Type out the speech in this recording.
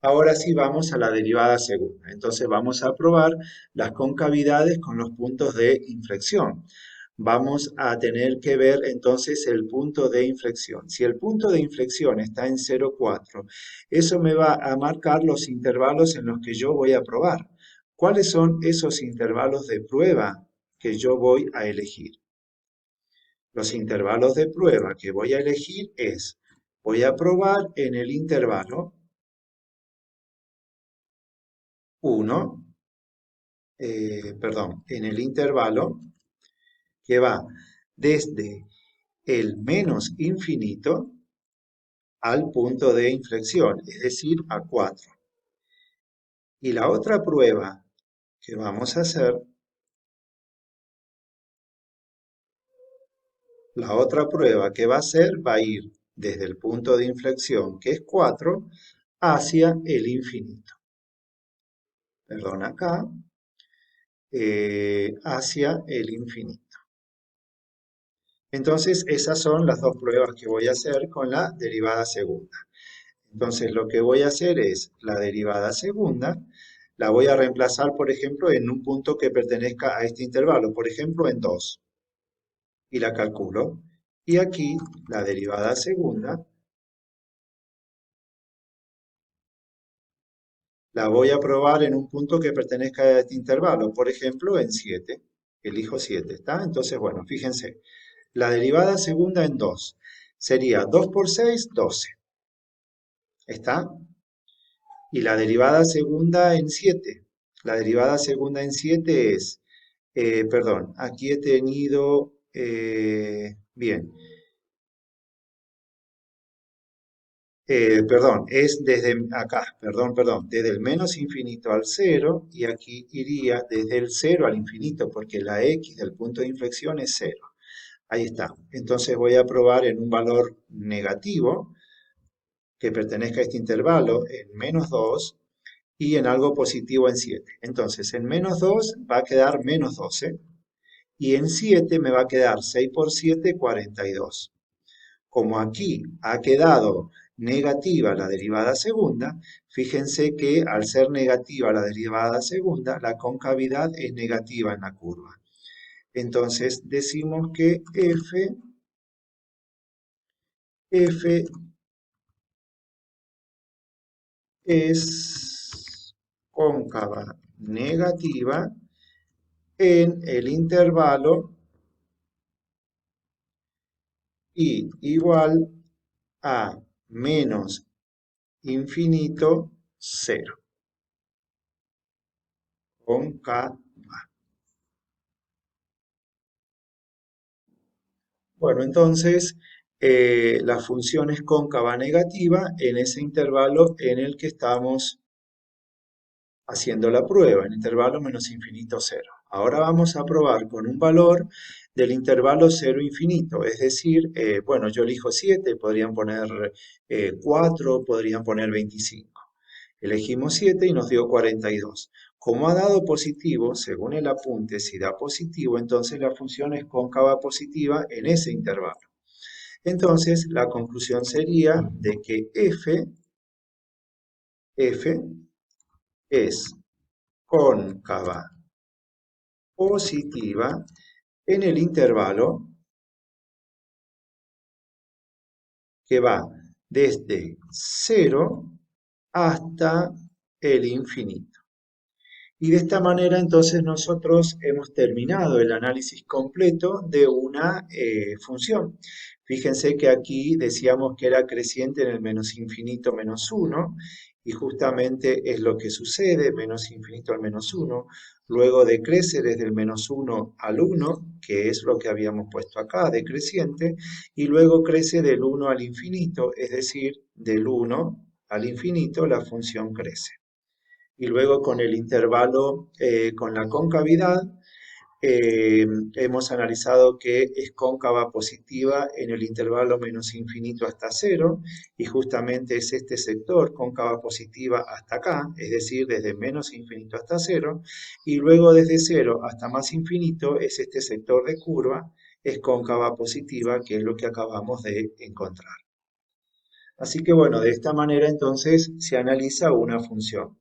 Ahora sí vamos a la derivada segunda. Entonces vamos a probar las concavidades con los puntos de inflexión. Vamos a tener que ver entonces el punto de inflexión. Si el punto de inflexión está en 0,4, eso me va a marcar los intervalos en los que yo voy a probar. ¿Cuáles son esos intervalos de prueba que yo voy a elegir? Los intervalos de prueba que voy a elegir voy a probar en el intervalo 1, en el intervalo que va desde el menos infinito al punto de inflexión, es decir, a 4. Y la otra prueba que vamos a hacer, la otra prueba que va a hacer va a ir desde el punto de inflexión, que es 4, hacia el infinito. Perdón, acá, hacia el infinito. Entonces, esas son las dos pruebas que voy a hacer con la derivada segunda. Entonces, lo que voy a hacer es la derivada segunda, la voy a reemplazar, por ejemplo, en un punto que pertenezca a este intervalo, por ejemplo, en 2, y la calculo. Y aquí, la derivada segunda, la voy a probar en un punto que pertenezca a este intervalo, por ejemplo, en 7. Elijo 7, ¿está? Entonces, bueno, fíjense, la derivada segunda en 2 sería 2 por 6, 12. ¿Está? Y la derivada segunda en 7. La derivada segunda en 7 es, perdón, aquí he tenido, bien, perdón, es desde acá, perdón, desde el menos infinito al 0 y aquí iría desde el 0 al infinito porque la x del punto de inflexión es 0. Ahí está. Entonces voy a probar en un valor negativo que pertenezca a este intervalo en menos 2 y en algo positivo en 7. Entonces, en menos 2 va a quedar menos 12 y en 7 me va a quedar 6 por 7, 42. Como aquí ha quedado negativa la derivada segunda, fíjense que al ser negativa la derivada segunda, la concavidad es negativa en la curva. Entonces decimos que F es cóncava negativa en el intervalo y igual a menos infinito 0, cóncava. Bueno, entonces la función es cóncava negativa en ese intervalo en el que estamos haciendo la prueba, en intervalo menos infinito 0. Ahora vamos a probar con un valor del intervalo 0 infinito, es decir, bueno, yo elijo 7, podrían poner 4, podrían poner 25. Elegimos 7 y nos dio 42. Como ha dado positivo, según el apunte, si da positivo, entonces la función es cóncava positiva en ese intervalo. Entonces, la conclusión sería de que F es cóncava positiva en el intervalo que va desde 0 hasta el infinito. Y de esta manera entonces nosotros hemos terminado el análisis completo de una función. Fíjense que aquí decíamos que era creciente en el menos infinito menos 1 y justamente es lo que sucede, menos infinito al menos 1. Luego decrece desde el menos 1 al 1, que es lo que habíamos puesto acá, decreciente, y luego crece del 1 al infinito, es decir, del 1 al infinito la función crece. Y luego con el intervalo, con la concavidad, hemos analizado que es cóncava positiva en el intervalo menos infinito hasta 0, y justamente es este sector, cóncava positiva hasta acá, es decir, desde menos infinito hasta 0, y luego desde 0 hasta más infinito es este sector de curva, es cóncava positiva, que es lo que acabamos de encontrar. Así que bueno, de esta manera entonces se analiza una función.